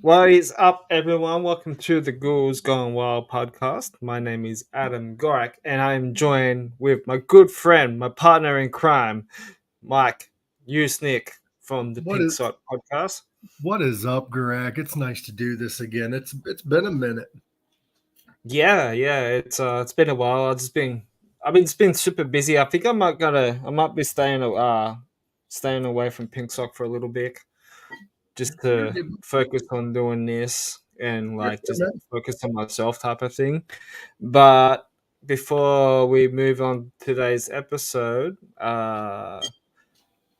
What is up, everyone? Welcome to the Ghouls Gone Wild podcast. My name is Adam Gorak, and I'm joined with my good friend, my partner in crime, Mike Usnick from the What Pink is Sot podcast. what is up, Garak? It's nice to do this again. It's been a minute. Yeah, it's been a while. I've been super busy. I think I might be staying away from Pink Sock for a little bit, just You're to good. focus on doing this and You're like good, just man. focus on myself type of thing. But before we move on to today's episode,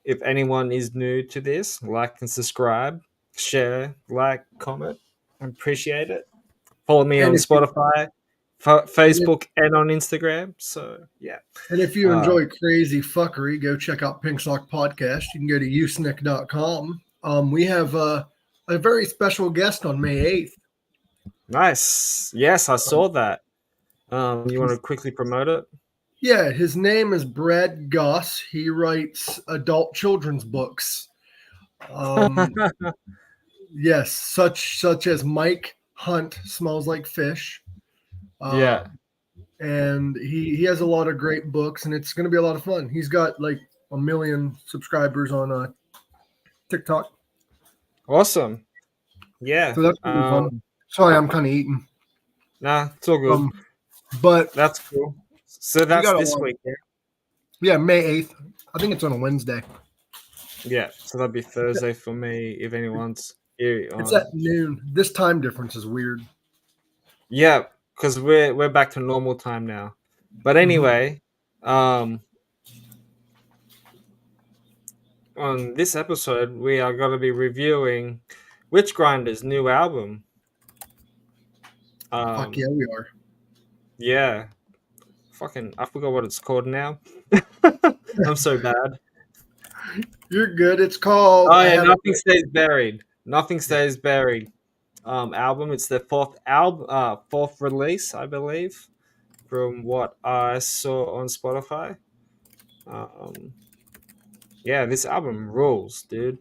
if anyone is new to this, like and subscribe, share, like, comment. I appreciate it. Follow me And on if you Spotify, and if, Facebook, and on Instagram. So yeah, and if you uh, enjoy crazy fuckery, go check out Pink Sock Podcast. You can go to usnick.com. We have a very special guest on May 8th. nice. Yes, I Um, saw that. You want to quickly promote it? yeah, his name is Brad Goss. He writes adult children's books. Um, yes, such as Mike Hunt Smells Like Fish. Uh, Yeah, and he has a lot of great books, and it's going to be a lot of fun. He's got like a million subscribers on TikTok, awesome. Yeah. so that's going to be fun. Sorry, I'm kind of eating. Nah, it's all good. Um, but That's cool. So we that's got a this lot. week, yeah? Yeah, May 8th. I think it's on a Wednesday. Yeah, so that'd be Thursday for me if anyone's here It's at on. noon. This time difference is weird. Yeah, because we're back to normal time now. But Hmm. anyway, um, on this episode we are gonna be reviewing Witchgrinder's new album. Fuck yeah, Um, we are. yeah, fucking, I forgot what it's called now. I'm so bad. You're good. It's called. Oh I yeah, have it. nothing stays buried. Nothing Yeah, stays buried. Album. It's the fourth release, I believe, from what I saw on Spotify. Um, yeah, this album rules, dude.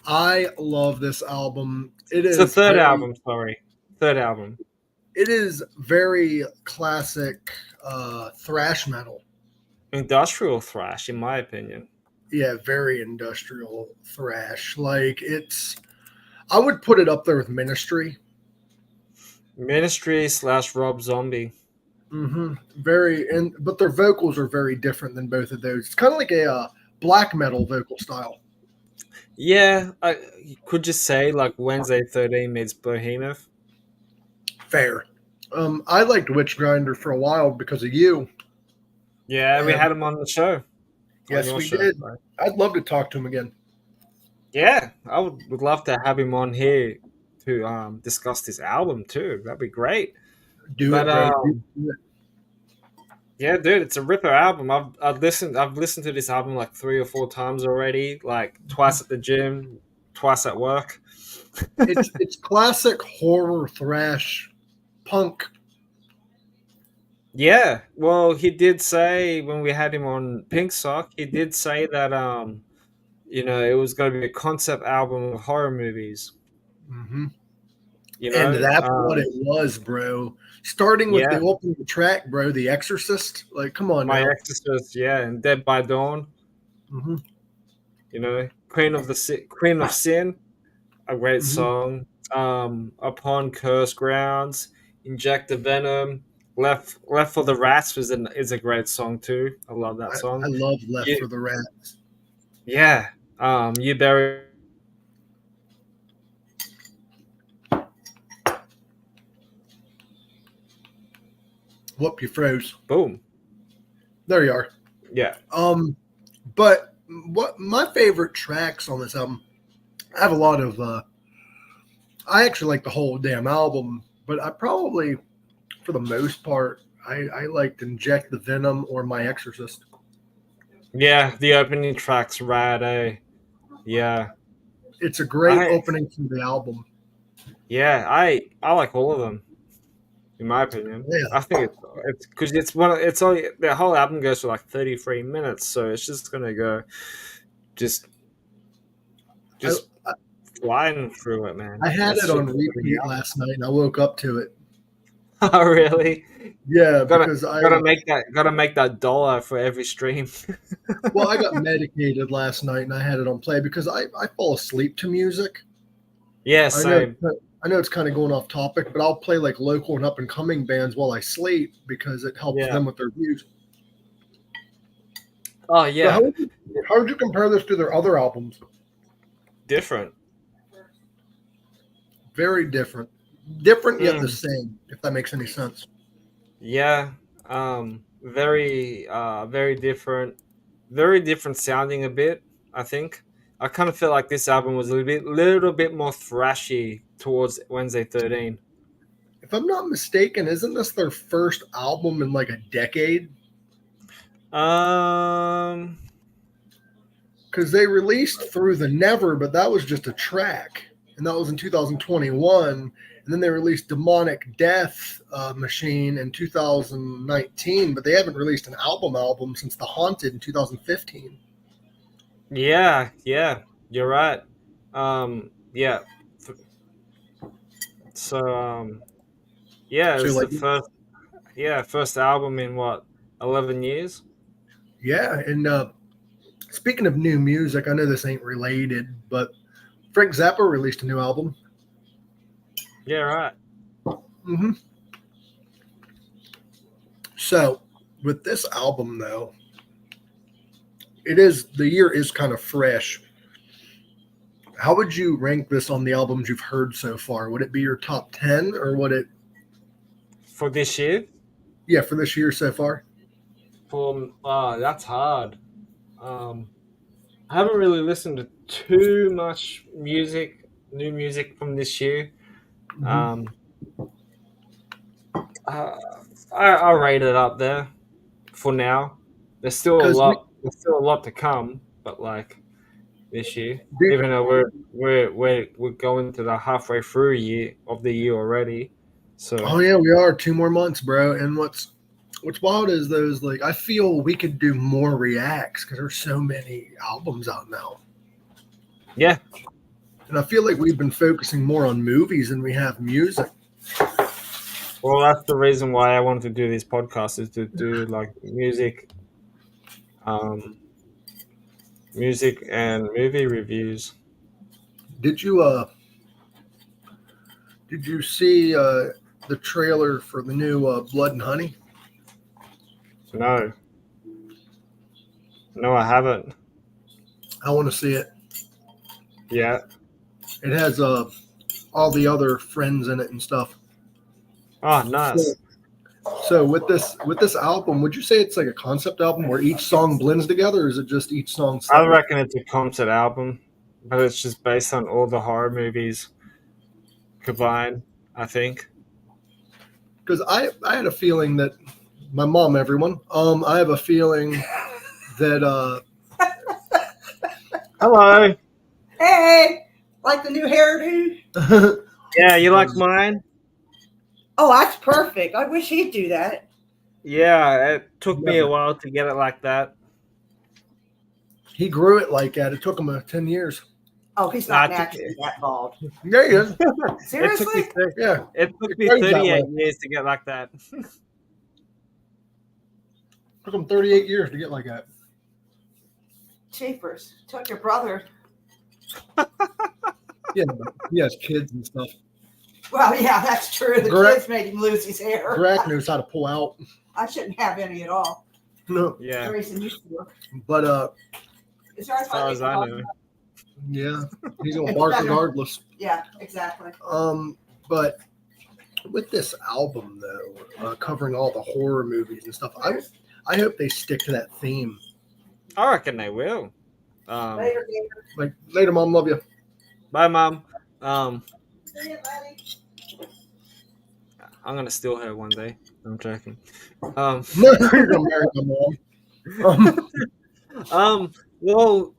I love this album. It It's the is third very. album. Sorry, third album. It is very classic thrash metal. Industrial thrash, in my opinion. Yeah, very industrial thrash. Like I would put it up there with Ministry. Ministry slash Rob Zombie. Very, but their vocals are very different than both of those. It's kind of like a black metal vocal style. Yeah, you could just say like Wednesday 13 meets Behemoth. Fair. I liked Witchgrinder for a while because of you. Yeah, we And had him on the show, on yes, your we show. did. Right? I'd love to talk to him again. Yeah, I would love to have him on here to discuss this album too. That'd be great. Do But it, bro. Do it. yeah, dude, it's a ripper album. I've listened to this album like 3 or 4 times already. Like twice at the gym, twice at work. It's classic horror thrash punk. Yeah, well, he did say when we had him on Pink Sock, he did say that it was going to be a concept album of horror movies. Hmm. You And know, that's what it was, bro. Starting with the yeah, opening track, bro, The Exorcist. Like, come on My now. Exorcist, yeah, and Dead by Dawn. Hmm. Queen of Sin, a great Hmm. song. Upon Cursed Grounds, Inject the Venom, Left for the Rats is a great song too. I love that I song. love Left You, for the Rats. yeah, you bury. Whoop, you froze. Boom. There you are. Yeah, But what my favorite tracks on this album, I have a lot of. I actually like the whole damn album, but I probably, for the most part, I liked Inject the Venom or My Exorcist. yeah. The opening track's rad, eh? Yeah, It's a great I opening to the album. I like all of them. In my opinion. Yeah, I think it's because it's only the whole album goes for like 33 minutes, so it's just gonna go just I, just I flying through it, man. I had That it on shit's pretty repeat last night, and I woke up to it. Oh, really? Yeah, Gotta because gotta make that dollar for every stream. I got medicated last night, and I had it on play because I fall asleep to music. Yeah, I know same. I know it's kind of going off topic, but I'll play like local and up and coming bands while I sleep because it helps Yeah. them with their views. Oh So yeah. how would you compare this to their other albums? Different. Very different. Different yet the Mm, same, if that makes any sense. yeah. Very very different. Very different sounding a bit, I think. I kind of feel like this album was a little bit more thrashy towards Wednesday 13. If I'm not mistaken, isn't this their first album in like a decade? Um Because they released Through the Never, but that was just a track, and that was in 2021. And then they released Demonic Death Machine in 2019, but they haven't released an album since The Haunted in 2015. yeah, yeah, you're right. Yeah. F- So yeah, it So was the like, first album in what, 11 years? yeah. And speaking of new music, I know this ain't related, but Frank Zappa released a new album. Yeah, right. hmm So with this album, though, the year is kind of fresh. How would you rank this on the albums you've heard so far? Would it be your top 10 or would it, For this year? yeah, for this year so far? That's hard. Um I haven't really listened to too much new music from this year. Mm-hmm. Um, uh, I'll rate it up there for now. There's still a Because, lot. There's still a lot to come, but like this year, dude, even though we're going to the halfway through year of the year already, so oh yeah, we are 2 more months, bro. And what's wild is those like I feel we could do more reacts because there's so many albums out now, yeah. and I feel like we've been focusing more on movies than we have music. Well, that's the reason why I wanted to do this podcast, is to do like um, music and movie reviews. Did you did you see the trailer for the new Blood and Honey? No, no, I haven't. I want to see it. Yeah. It has all the other friends in it and stuff. Oh, So, nice. so with this album, would you say it's like a concept album where each song blends together, or is it just each song I separate? reckon it's a concept album, but it's just based on all the horror movies combined, I think. Because I had a feeling that my mom, everyone, I have a feeling that Hello. Hey, like the new hairdo? Yeah, you like mine? Oh, that's perfect. I wish he'd do that. Yeah, it took me a Never. while to get it like that. He grew it like that. It took him 10 years. Oh, he's Nah, not it took, naturally that bald. There he is. it took me Seriously? Yeah, it took it me grows that 38 way. years to get like that. Took him 38 years to get like that. Cheapers. Took your brother. Yeah, but he has kids and stuff. Well, yeah, that's true. The Gra- kids made him lose his hair. Greg knows how to pull out. I shouldn't have any at all. No, Yeah, The reason used to. but Is there as far as I know. yeah, he's gonna bark regardless. Yeah, exactly. But with this album though, covering all the horror movies and stuff, I hope they stick to that theme. I reckon they will. Later, Gator. Like later, mom, love you. Bye, Mom. See you, buddy. I'm gonna steal her one day. I'm joking. No, you're gonna marry my mom. Well,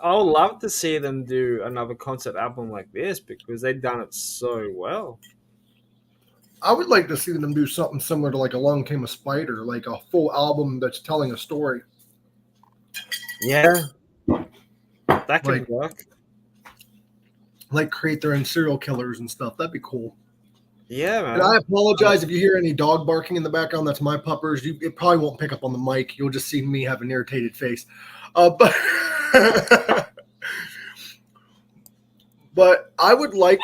I would love to see them do another concept album like this because they've done it so well. I would like to see them do something similar to like Along Came a Spider, like a full album that's telling a story. Yeah, that could Like- work. like create their own serial killers and stuff. That'd be cool. Yeah, And I man. apologize if you hear any dog barking in the background. That's my puppers. It probably won't pick up on the mic. You'll just see me have an irritated face. But but I would like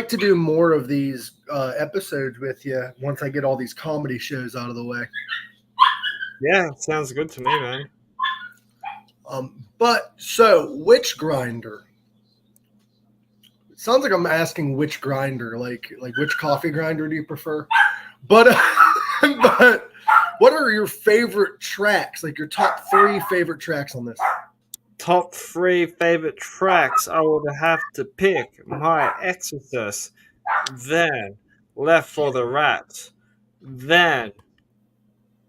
to do more of these episodes with you once I get all these comedy shows out of the way. Yeah, sounds good to me, man. But so Witchgrinder. Sounds like I'm asking which grinder, like which coffee grinder do you prefer? But but what are your favorite tracks? Like your top 3 favorite tracks on this? Top 3 favorite tracks. I would have to pick My Exorcist, then Left for the Rat, then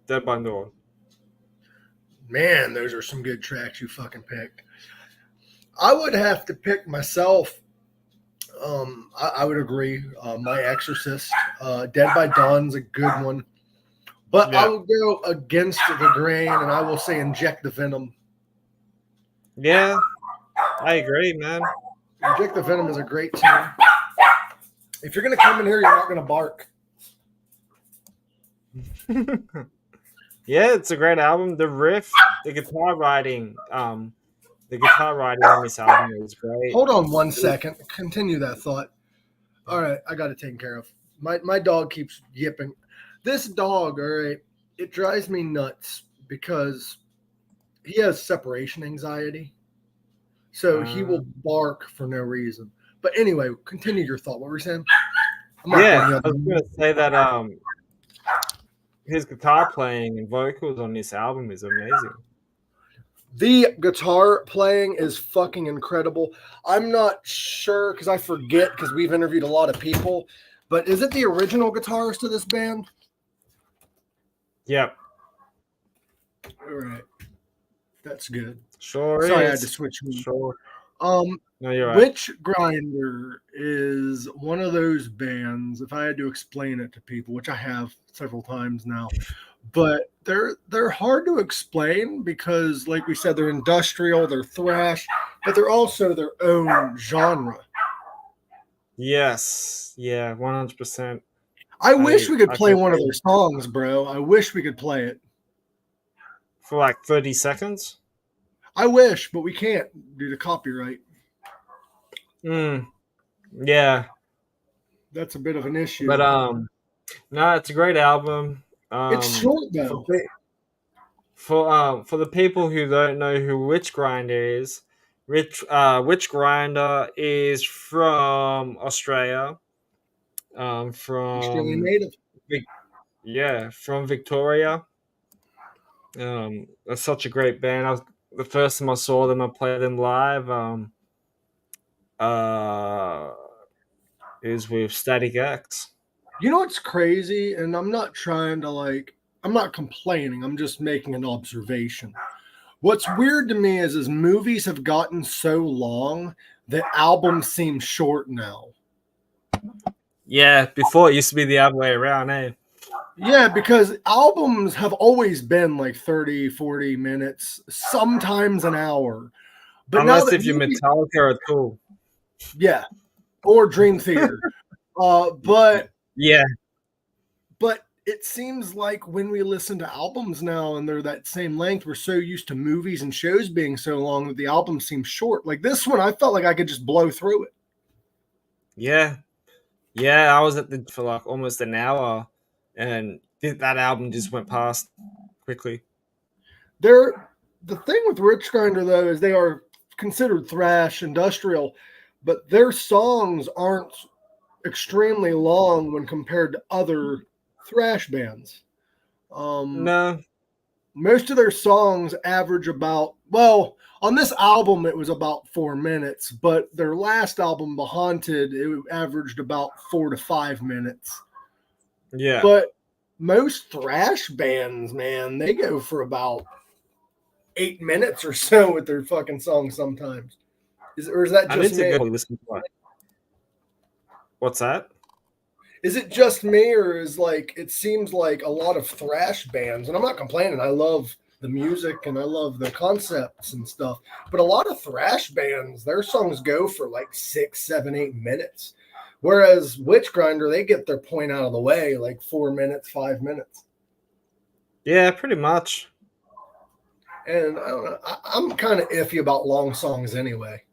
Dead by Dawn. Man, those are some good tracks you fucking picked. I would have to pick myself. I would agree. My Exorcist, Dead by Dawn's a good one, but I Yeah. will go against the grain, and I will say Inject the Venom. Yeah, I agree, man. Inject the Venom is a great tune. If you're gonna come in here, you're not gonna bark. Yeah, it's a great album. The riff, the guitar writing, on this album is great. Hold on 1 second. Continue that thought. All right, I got it taken care of. My dog keeps yipping. This dog, all right, it drives me nuts because he has separation anxiety. So he will bark for no reason. But anyway, continue your thought. What were you saying? Yeah, I was gonna say that his guitar playing and vocals on this album is amazing. The guitar playing is fucking incredible. I'm not sure because I forget because we've interviewed a lot of people, but is it the original guitarist of this band? Yep, All right. That's good. sure Sorry, I had is. to switch. Sure. Um, No, you're right. Witchgrinder is one of those bands, if I had to explain it to people, which I have several times now, but they're hard to explain because, like we said, they're industrial, they're thrash, but they're also their own genre. Yes. Yeah, 100%. I wish we could I play can one of agree. their songs, bro. I wish we could play it. For like 30 seconds. I wish, but we can't due to copyright. Yeah. That's a bit of an issue. But no, it's a great album. It's short though. For the people who don't know who Witchgrinder is, Witchgrinder is from Australia. Australian From native. from Victoria. That's such a great band. The first time I saw them, I played them live. Is with Static X. You know what's crazy? And I'm not trying to I'm not complaining. I'm just making an observation. What's weird to me is movies have gotten so long that albums seem short now. Yeah, before it used to be the other way around, eh? Yeah, because albums have always been like 30, 40 minutes, sometimes an hour. But unless if you're Metallica or Tool. Yeah, or Dream Theater. But it seems like when we listen to albums now and they're that same length, we're so used to movies and shows being so long that the album seems short. Like this one, I felt like I could just blow through it. Yeah. Yeah, I was for like almost an hour, and that album just went past quickly. The thing with Witchgrinder, though, is they are considered thrash industrial, but their songs aren't extremely long when compared to other thrash bands. No. Most of their songs average about, well, on this album it was about 4 minutes, but their last album, The Haunted, it averaged about 4 to 5 minutes. Yeah. But most thrash bands, man, they go for about 8 minutes or so with their fucking songs sometimes. Is that just me? Listen to it. What's that? Is it just me, or is it seems like a lot of thrash bands, and I'm not complaining, I love the music and I love the concepts and stuff. But a lot of thrash bands, their songs go for like 6, 7, 8 minutes. Whereas Witchgrinder, they get their point out of the way like 4 minutes, 5 minutes. Yeah, pretty much. And I don't know, I'm kind of iffy about long songs anyway.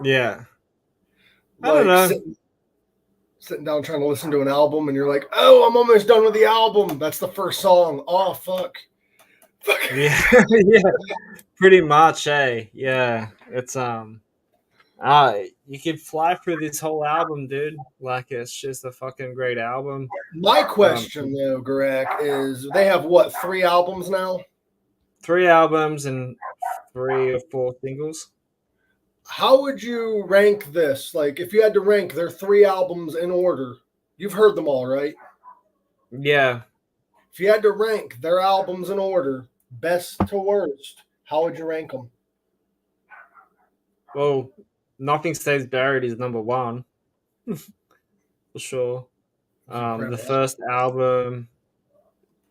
Yeah. I don't Like know. sitting down trying to listen to an album and you're like, oh, I'm almost done with the album. That's the first song. Oh, fuck. Yeah, yeah, pretty much. Yeah, it's you could fly through this whole album, dude. Like it's just a fucking great album. My Um, question, though, Garek, is they have what, 3 albums now? 3 albums and 3 or 4 singles. How would you rank this? Like, if you had to rank their 3 albums in order, you've heard them all, right? Yeah. If you had to rank their albums in order, best to worst, how would you rank them? Well, Nothing Stays Buried is number one for sure. It's The incredible. first album,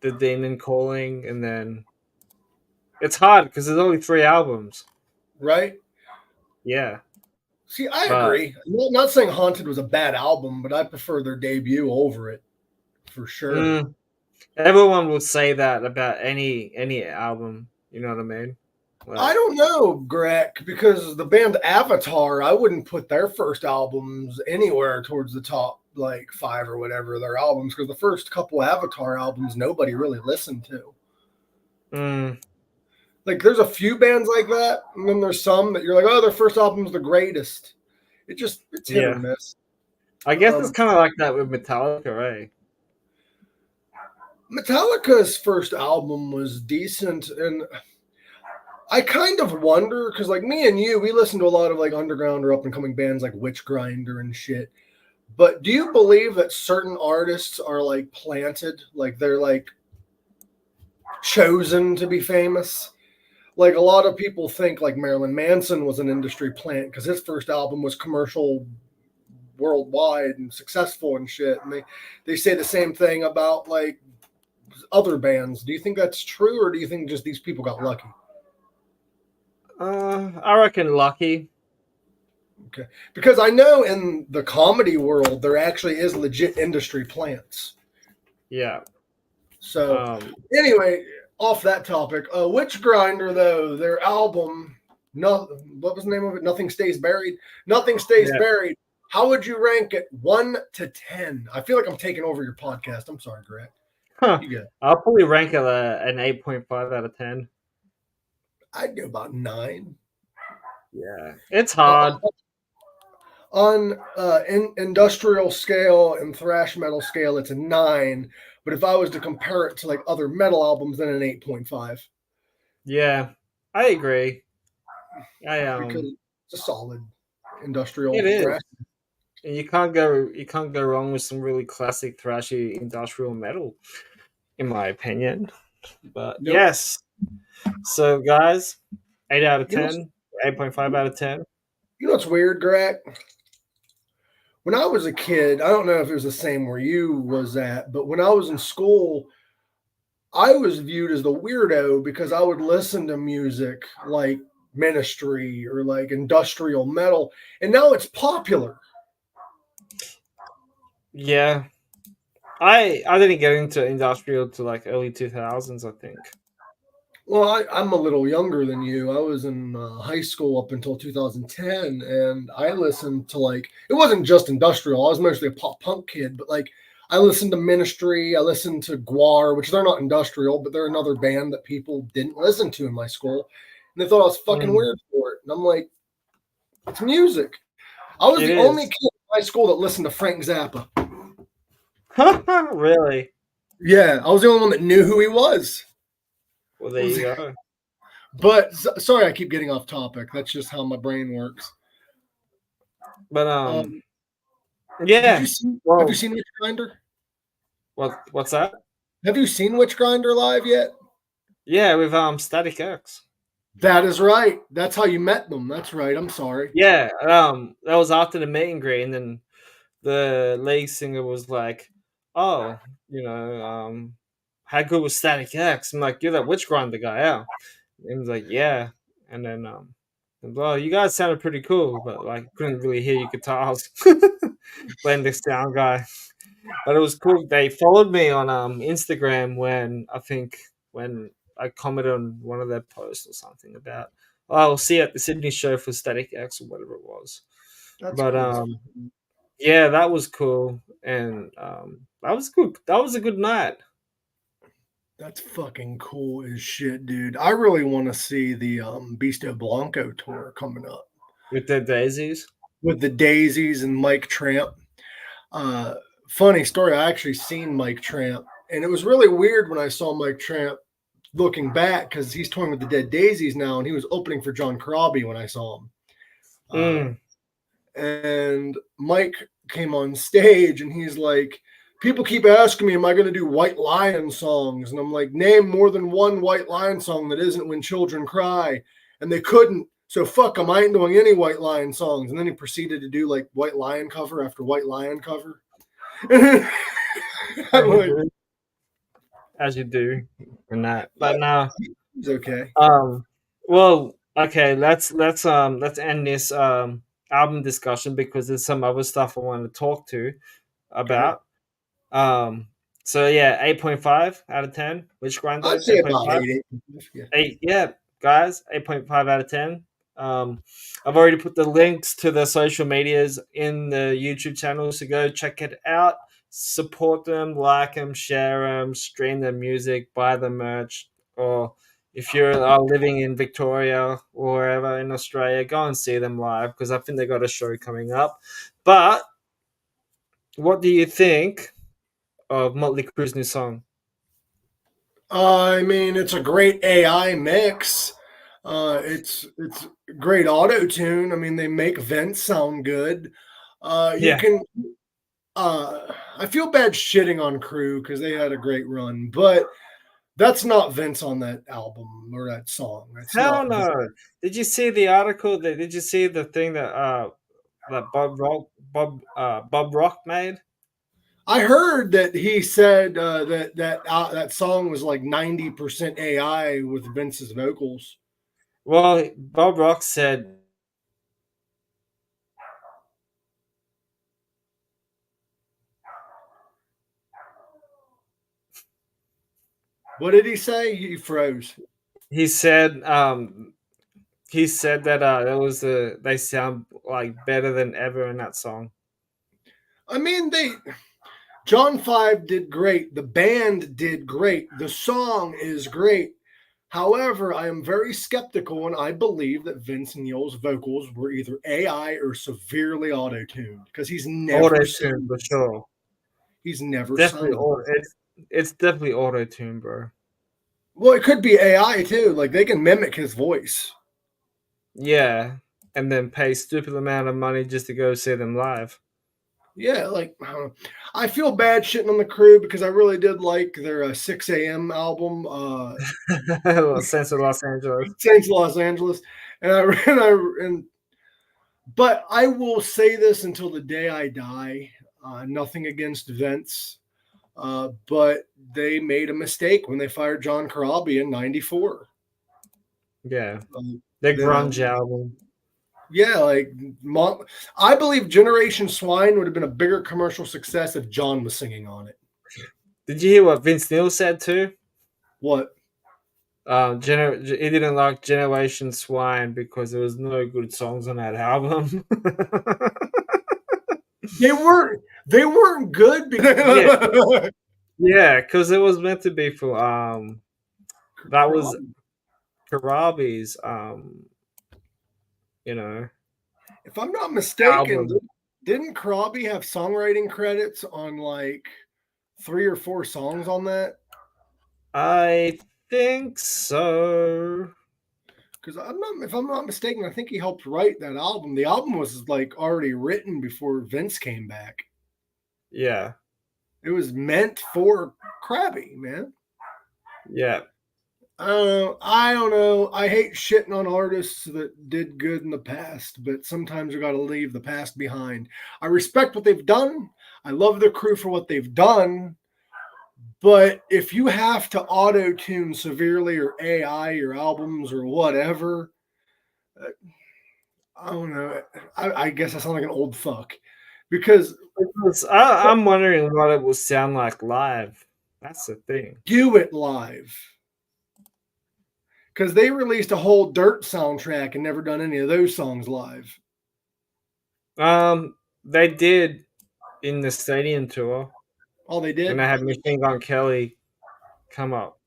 The Demon Calling, and then it's hard because there's only 3 albums. Right? Yeah, See, I but agree. I'm not saying Haunted was a bad album, but I prefer their debut over it for sure. everyone will say that about any album. You know what I mean? Like, I don't know, Greg, because the band Avatar, I wouldn't put their first albums anywhere towards the top, like 5 or whatever, their albums, because the first couple Avatar albums nobody really listened to. mm, Like, there's a few bands like that, and then there's some that you're like, oh, their first album's the greatest. It's hit or yeah. miss. I guess it's kind of like that with Metallica, right? Metallica's first album was decent, and I kind of wonder because, like, me and you, we listen to a lot of like underground or up and coming bands like Witchgrinder and shit. But do you believe that certain artists are like planted, like they're like chosen to be famous? Like a lot of people think like Marilyn Manson was an industry plant because his first album was commercial worldwide and successful and shit. And they say the same thing about like other bands. Do you think that's true, or do you think just these people got lucky? I reckon lucky. Okay. Because I know in the comedy world, there actually is legit industry plants. Yeah. So, anyway, off that topic, Witchgrinder, though, their album, what was the name of it? Nothing Stays Buried. Nothing Stays Buried. How would you rank it 1 to 10? I feel like I'm taking over your podcast. I'm sorry, Greg. Huh. You good. I'll probably rank it an 8.5 out of 10. I'd go about 9. Yeah. It's hard. On industrial scale and thrash metal scale, it's a 9. But if I was to compare it to like other metal albums, then an 8.5. Yeah, I agree. Because it's a solid industrial it is. thrash. And you can't go wrong with some really classic thrashy industrial metal, in my opinion. But Nope. yes. So guys, 8 out of 10, 8.5 out of 10. You know what's weird, Greg? When I was a kid, I don't know if it was the same where you was at, but when I was in school, I was viewed as the weirdo because I would listen to music like Ministry or like industrial metal, and now it's popular. Yeah. I didn't get into industrial to like early 2000s, I think. Well, I'm a little younger than you. I was in high school up until 2010, and I listened to like, it wasn't just industrial. I was mostly a pop punk kid, but like I listened to Ministry. I listened to Guar, which they're not industrial, but they're another band that people didn't listen to in my school. And they thought I was fucking weird for it. And I'm like, it's music. I was the only kid in high school that listened to Frank Zappa. Really? Yeah, I was the only one that knew who he was. Well, there you go. But sorry, I keep getting off topic. That's just how my brain works. But yeah. Have you seen Witchgrinder? What's that? Have you seen Witchgrinder live yet? Yeah, with Static X. That is right. That's how you met them. That's right. I'm sorry. Yeah, that was after the meet and greet, and then the lead singer was like, "Oh, how good was Static X? I'm like, you're that Witchgrinder guy, yeah. And he was like, yeah. And then well, you guys sounded pretty cool, but like couldn't really hear your guitars. Playing the sound guy. But it was cool. They followed me on Instagram when I commented on one of their posts or something about, oh, I'll see you at the Sydney show for Static X or whatever it was. That's But cool. yeah, that was cool, and that was good. That was a good night That's fucking cool as shit, dude. I really want to see the Beasto Blanco tour coming up with the Daisies. with the Daisies and Mike Tramp. Uh, Funny story, I actually seen Mike Tramp, and it was really weird when I saw Mike Tramp looking back because he's touring with the Dead Daisies now, and he was opening for John Corabi when I saw him. Mm. And Mike came on stage, and he's like, people keep asking me, am I going to do White Lion songs? And I'm like, name more than one White Lion song that isn't When Children Cry. And they couldn't. So fuck them. I ain't doing any White Lion songs. And then he proceeded to do like White Lion cover after White Lion cover. I'm like, As you do in that. But no. it's okay. Well, okay, let's end this album discussion because there's some other stuff I want to talk to Okay. about. So yeah, 8.5 out of 10. Witch I'd Grinder, say about 8.5. 8. Yeah. 8, yeah, guys, 8.5 out of 10. I've already put the links to the social medias in the YouTube channels, so go check it out. Support them, like them, share them, stream their music, buy the merch, or if you're living in Victoria or wherever in Australia, go and see them live because I think they got a show coming up. But what do you think of Motley Crue's new song? I mean, it's a great AI mix. It's great auto tune. I mean, they make Vince sound good. You Yeah, can. I feel bad shitting on Crew because they had a great run, but that's not Vince on that album or that song. That's hell not. no. Did you see the article? Did you see the thing that Bob Rock made? I heard that he said that song was like 90% AI with Vince's vocals. Well, Bob Rock said What did he say? He froze. he said he said that they sound like better than ever in that song. I mean, John 5 did great. The band did great. The song is great. However, I am very skeptical and I believe that Vince Neil's vocals were either AI or severely auto-tuned because Auto tune for sure. he's never Definitely sung. auto. It's definitely auto tune, bro. Well, it could be AI too. Like they can mimic his voice. Yeah, and then pay stupid amount of money just to go see them live. Yeah, like I don't know. I feel bad shitting on the Crew because I really did like their 6 a.m. album, Sense of Los Angeles. Saints Los Angeles, and but I will say this until the day I die. Nothing against Vince, but they made a mistake when they fired John Corabi in '94. Yeah, the grunge album. Yeah, like I believe Generation Swine would have been a bigger commercial success if John was singing on it. Did you hear what Vince Neil said too? What? He didn't like Generation Swine because there was no good songs on that album. They weren't good because Yeah, because it was meant to be for that was Karabi's you know if I'm not mistaken, album. didn't Corabi have songwriting credits on like 3 or 4 songs on that? I think so. Because if I'm not mistaken, I think he helped write that album. The album was like already written before Vince came back. Yeah, It was meant for Krabby, man. yeah. I don't know. I hate shitting on artists that did good in the past, but sometimes you got to leave the past behind. I respect what they've done. I love the Crew for what they've done, But if you have to auto tune severely or AI your albums or whatever, uh, I don't know. I guess I sound like an old fuck because Because I'm wondering what it will sound like live. That's the thing. do it live. Because they released a whole Dirt soundtrack and never done any of those songs live. They did in the stadium tour All they when did. they had Machine Gun Kelly come up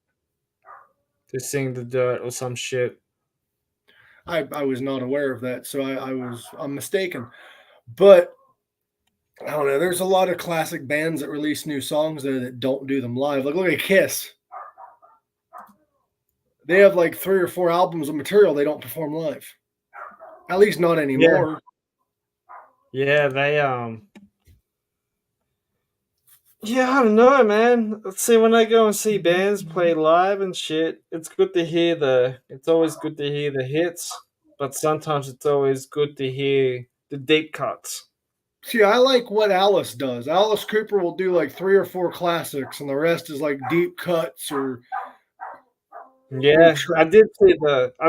to sing the Dirt or some shit. I was not aware of that, so I'm mistaken. But I don't know. There's a lot of classic bands that release new songs though that don't do them live. Like look at Kiss. They have like 3 or 4 albums of material they don't perform live. At least not Yeah, anymore. yeah, yeah, I don't know, man. Let's see, when I go and see bands play live and shit, it's always good to hear the hits, but sometimes it's always good to hear the deep cuts. See, I like what Alice does. Alice Cooper will do like 3 or 4 classics, and the rest is like deep cuts or Yeah, track. I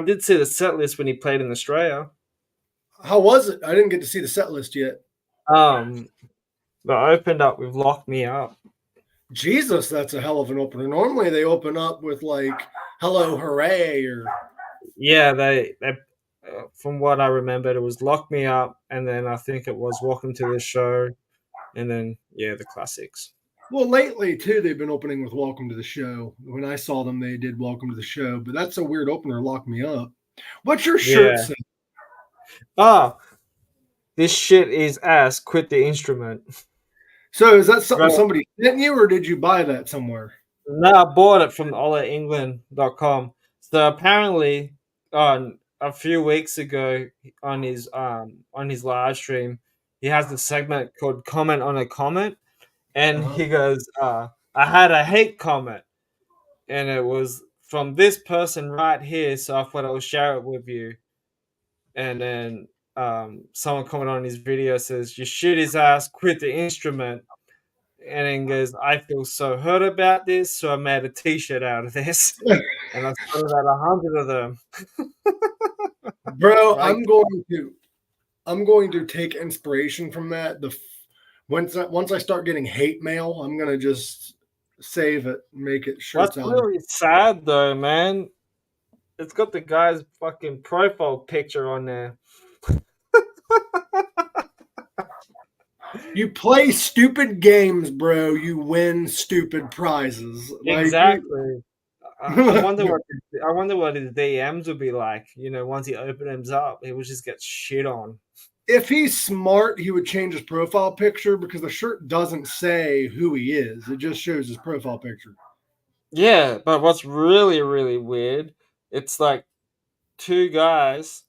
did see the set list when he played in Australia. How was it? I didn't get to see the set list yet. Um, but I opened up with "Lock Me Up." Jesus, that's a hell of an opener. Normally they open up with like "Hello, Hooray" or Yeah, they from what I remembered, it was "Lock Me Up," and then I think it was "Welcome to the Show," and then yeah, the classics. well, lately too they've been opening with "Welcome to the Show." When I saw them, they did "Welcome to the Show," but that's a weird opener. Lock me up. What's your shirt Yeah. say? Ah, this shit is ass. Quit the instrument. So is that something Right. somebody sent you, or did you buy that somewhere? No, I bought it from OlaEngland.com. So apparently, on a few weeks ago on his live stream, he has a segment called "Comment on a Comment," and Uh-huh. he goes, "I had a hate comment, and it was from this person right here, so I thought I would share it with you." And then someone commented on his video says, "You shit his ass, quit the instrument." And then goes, "I feel so hurt about this, so I made a T-shirt out of this, and I sold about 100 of them." Bro, Right? I'm going to take inspiration from that. Once I start getting hate mail, I'm gonna just save it, make it What's shirts out of. really sad though, man, it's got the guy's fucking profile picture on there. You play stupid games, bro. You win stupid prizes. Like, Exactly. I wonder what his DMs would be like. You know, once he opens them up, he would just get shit on. if he's smart, he would change his profile picture because the shirt doesn't say who he is. It just shows his profile picture. Yeah, but what's really, really weird, it's like two guys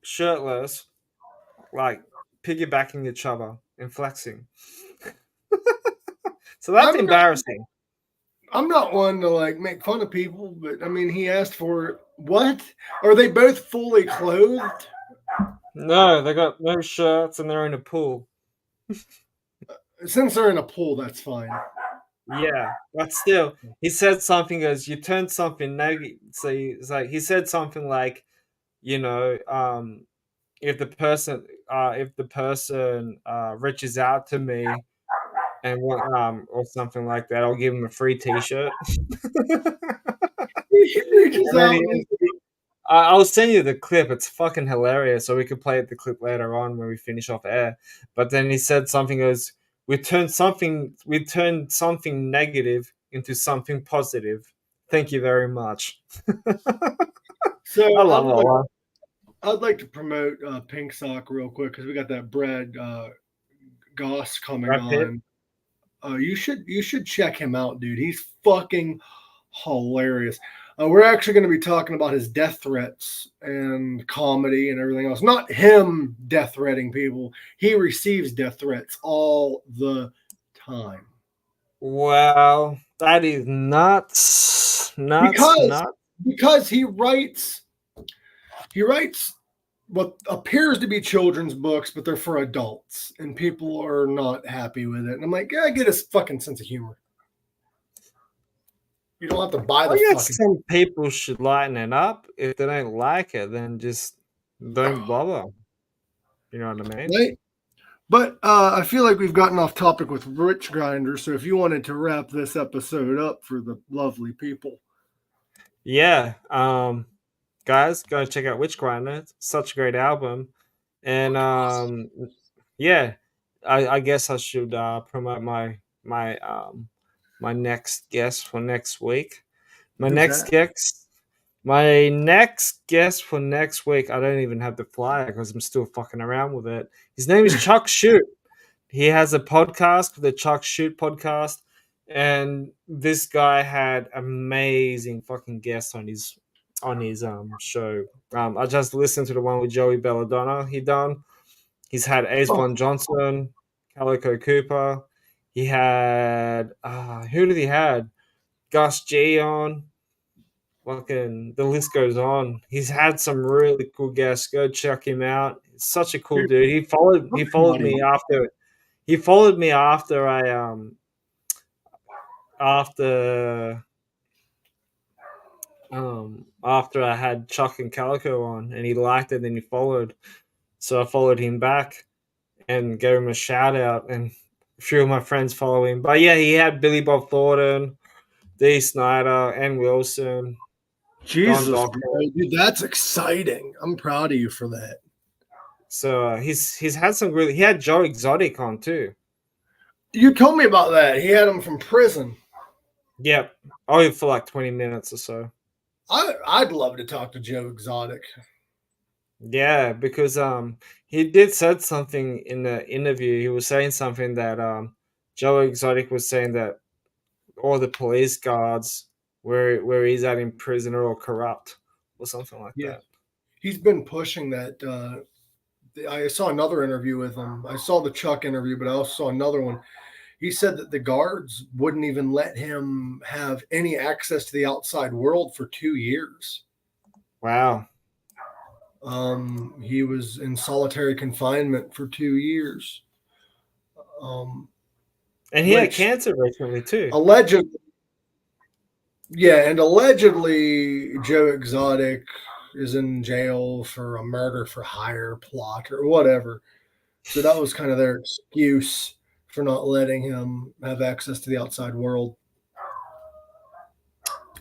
shirtless, like piggybacking each other and flexing. So that's I'm not embarrassing. I'm not one to like make fun of people, but I mean he asked for it. What? Are they both fully clothed? No, they got no shirts and they're in a pool. Since they're in a pool, that's fine. Yeah, but still, he said something as you turned something negative. So it's like he said something like, you know, if the person reaches out to me and or something like that, I'll give him a free T-shirt. He reaches And then out and I'll send you the clip. It's fucking hilarious. So we could play the clip later on when we finish off air. But then he said something as we turned something negative into something positive. Thank you very much. so I love that. I'd like to promote Pink Sock real quick because we got that Brad Goss coming Brad Pitt. on. You should check him out, dude. He's fucking hilarious. We're actually going to be talking about his death threats and comedy and everything else. Not him death threatening people. He receives death threats all the time Wow, that is nuts, nuts, because nuts. he writes what appears to be children's books, but they're for adults, and people are not happy with it. And I'm like, yeah, get a fucking sense of humor. You don't have to buy I the guess fucking. some people should lighten it up. If they don't like it, then just don't bother. You know what I mean? Right. But I feel like we've gotten off topic with Witchgrinder. So if you wanted to wrap this episode up for the lovely people. Yeah. Guys, go check out Witchgrinder. It's such a great album. And yeah, I guess I should promote my next guest for next week. My Who's next that? guest My next guest for next week, I don't even have the flyer because I'm still fucking around with it. His name is Chuck Shoot. He has a podcast, the Chuck Shoot podcast, and this guy had amazing fucking guests on his show. I just listened to the one with Joey Belladonna he done. He's had Ace Oh, Von Johnson, Calico Cooper. He had who did he had? Gus G on. Fucking the list goes on. He's had some really cool guests. Go check him out. He's such a cool dude, dude. He followed me after I after after I had Chuck and Calico on, and he liked it and he followed. So I followed him back and gave him a shout out, and a few of my friends follow him. But yeah, he had Billy Bob Thornton, Dee Snyder, and Wilson, Don Jesus, Doctor. bro. Dude, that's exciting. I'm proud of you for that. So he's had some really. He had Joe Exotic on too. You told me about that. He had him from prison. Yep, only for like 20 minutes or so. I'd love to talk to Joe Exotic. Yeah, because he did said something in the interview. He was saying something that Joe Exotic was saying that all the police guards where he's at in prison are all corrupt or something like Yeah. that. He's been pushing that. I saw another interview with him. I saw the Chuck interview, but I also saw another one. He said that the guards wouldn't even let him have any access to the outside world for 2 years. Wow. He was in solitary confinement for 2 years. And he had Which cancer recently too. allegedly, yeah, and allegedly Joe Exotic is in jail for a murder for hire plot or whatever. So that was kind of their excuse for not letting him have access to the outside world.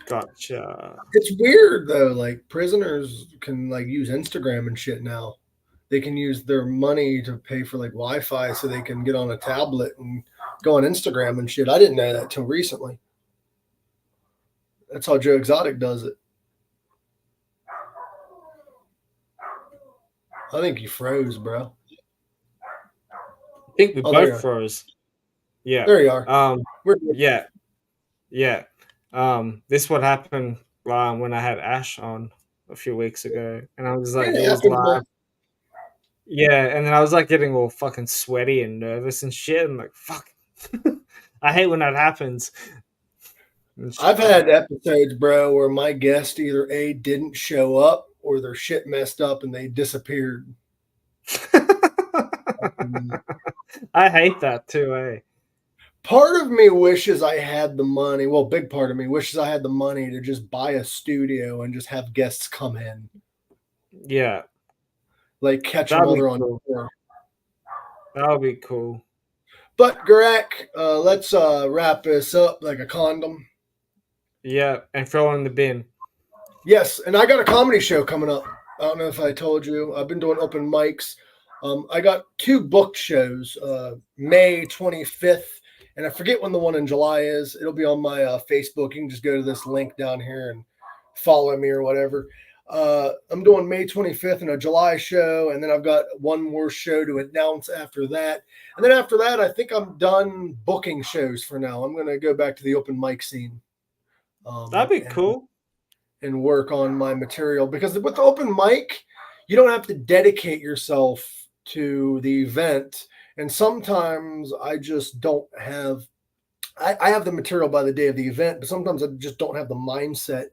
Gotcha. It's weird though, like prisoners can like use Instagram and shit now. They can use their money to pay for like Wi-Fi so they can get on a tablet and go on Instagram and shit. I didn't know that till recently. That's how Joe Exotic does it. I think he froze, bro. I think we Oh, there you both are. froze. Yeah. There you are. We're good. Yeah. Yeah. This what happened when I had Ash on a few weeks ago, and I was like, Yeah, it it was happens, man. live. Yeah, and then I was like getting all fucking sweaty and nervous and shit. I'm like, fuck. I hate when that happens. And shit I've like had that. episodes, bro, where my guest either A didn't show up or their shit messed up and they disappeared. I hate that too, eh? Part of me wishes I had the money. Well, big part of me wishes I had the money to just buy a studio and just have guests come in, Yeah, like catch them that'd while be they're on cool. tour. That would be cool. But Garak, let's wrap this up like a condom. Yeah, and throw in the bin. Yes, and I got a comedy show coming up. I don't know if I told you. I've been doing open mics. I got 2 booked shows, May 25th, and I forget when the one in July is. It'll be on my Facebook. You can just go to this link down here and follow me or whatever. I'm doing May 25th and a July show, and then I've got one more show to announce after that. And then after that, I think I'm done booking shows for now. I'm going to go back to the open mic scene. That'd be cool. And work on my material, because with the open mic, you don't have to dedicate yourself to the event. And sometimes I just don't have, I have the material by the day of the event, but sometimes I just don't have the mindset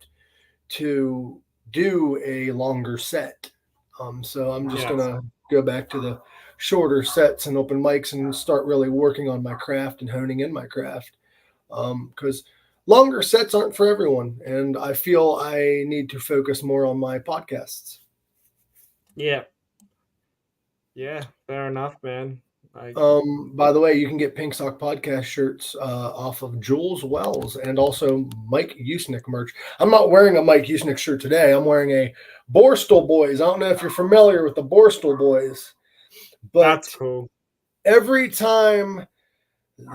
to do a longer set. So I'm just Yeah. going to go back to the shorter sets and open mics and start really working on my craft and honing in my craft. Because longer sets aren't for everyone, and I feel I need to focus more on my podcasts. Yeah. Yeah. Fair enough, man. Like, By the way, you can get Pink Sock Podcast shirts off of Jules Wells and also Mike Usnick merch. I'm not wearing a Mike Usnick shirt today. I'm wearing a Borstal Boys. I don't know if you're familiar with the Borstal Boys, that's but cool. every time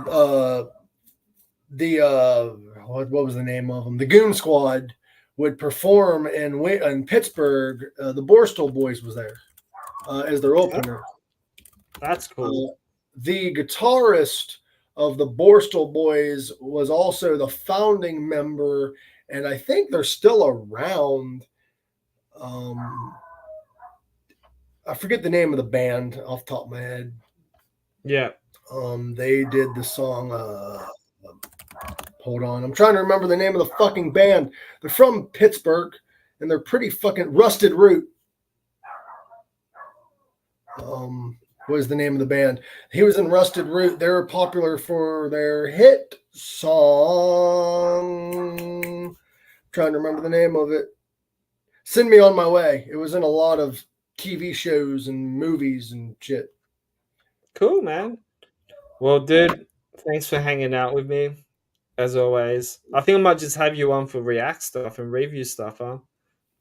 uh, the what was the name of them? The Goon Squad would perform in Pittsburgh. The Borstal Boys was there as their opener. That's cool. The guitarist of the Borstal Boys was also the founding member, and I think they're still around. I forget the name of the band off the top of my head. Yeah. They did the song. Hold on, I'm trying to remember the name of the fucking band. They're from Pittsburgh, and they're pretty fucking Rusted Root. What is the name of the band? He was in Rusted Root. They were popular for their hit song. I'm trying to remember the name of it. Send Me On My Way. It was in a lot of TV shows and movies and shit. Cool, man. Well, dude, thanks for hanging out with me as always. I think I might just have you on for react stuff and review stuff, huh?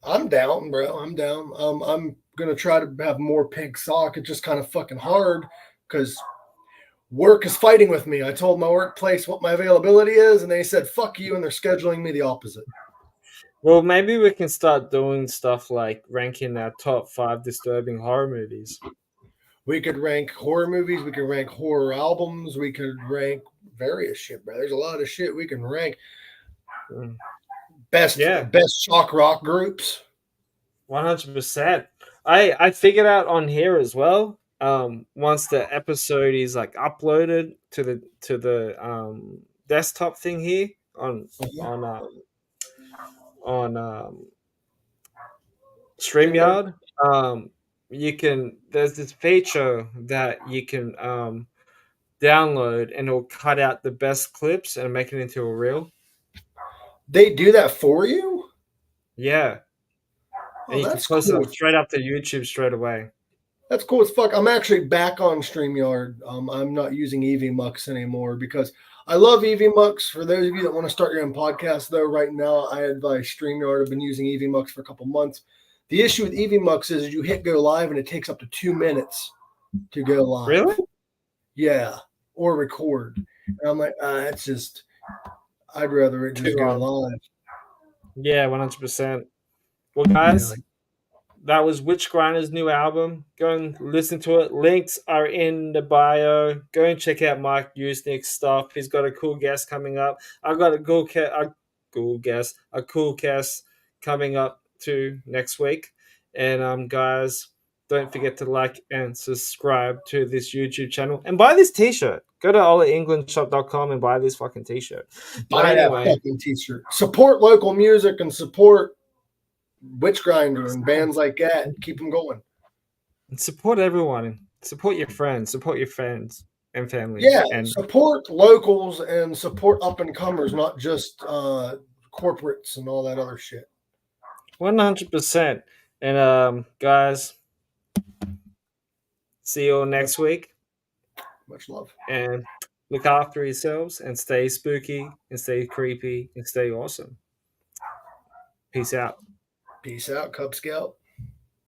I'm down, bro. I'm down. I'm gonna try to have more Pink Sock. It's just kind of fucking hard because work is fighting with me. I told my workplace what my availability is, and they said fuck you, and they're scheduling me the opposite. Well, maybe we can start doing stuff like ranking our top 5 disturbing horror movies. We could rank horror movies. We could rank horror albums. We could rank various shit, bro. There's a lot of shit we can rank. Mm. Best Yeah, best shock rock groups. 100%. I figured out on here as well. Once the episode is like uploaded to the desktop thing here on on StreamYard. StreamYard, you can there's this feature that you can download and it'll cut out the best clips and make it into a reel. They do that for you? Yeah, and Oh, you can that's post it cool. up straight up to YouTube straight away. That's cool as fuck. I'm actually back on StreamYard. I'm not using EVMux anymore because I love EVMux. For those of you that want to start your own podcast, though, right now I advise StreamYard. I've been using EVMux for a couple months. The issue with EVMux is you hit go live and it takes up to 2 minutes to go live. Really? Yeah, or record. And I'm like, it's just, I'd rather it just Too go long. live. Yeah, 100%. Well, Yeah, guys, like, that was Witchgrinder's new album. Go and listen to it. Links are in the bio. Go and check out Mike Usnick's stuff. He's got a cool guest coming up. I've got a cool guest coming up too next week. And guys, don't forget to like and subscribe to this YouTube channel and buy this T-shirt. Go to olaenglandshop.com and buy this fucking T-shirt. But buy that anyway, fucking t-shirt. Support local music and support Witchgrinder and bands like that. Keep them going. and support everyone. Support your friends. Support your friends and family. Yeah, And support locals and support up and comers, not just corporates and all that other shit. 100%. And guys, see you all next week. Much love. And look after yourselves and stay spooky and stay creepy and stay awesome. Peace out. Peace out, Cub Scout.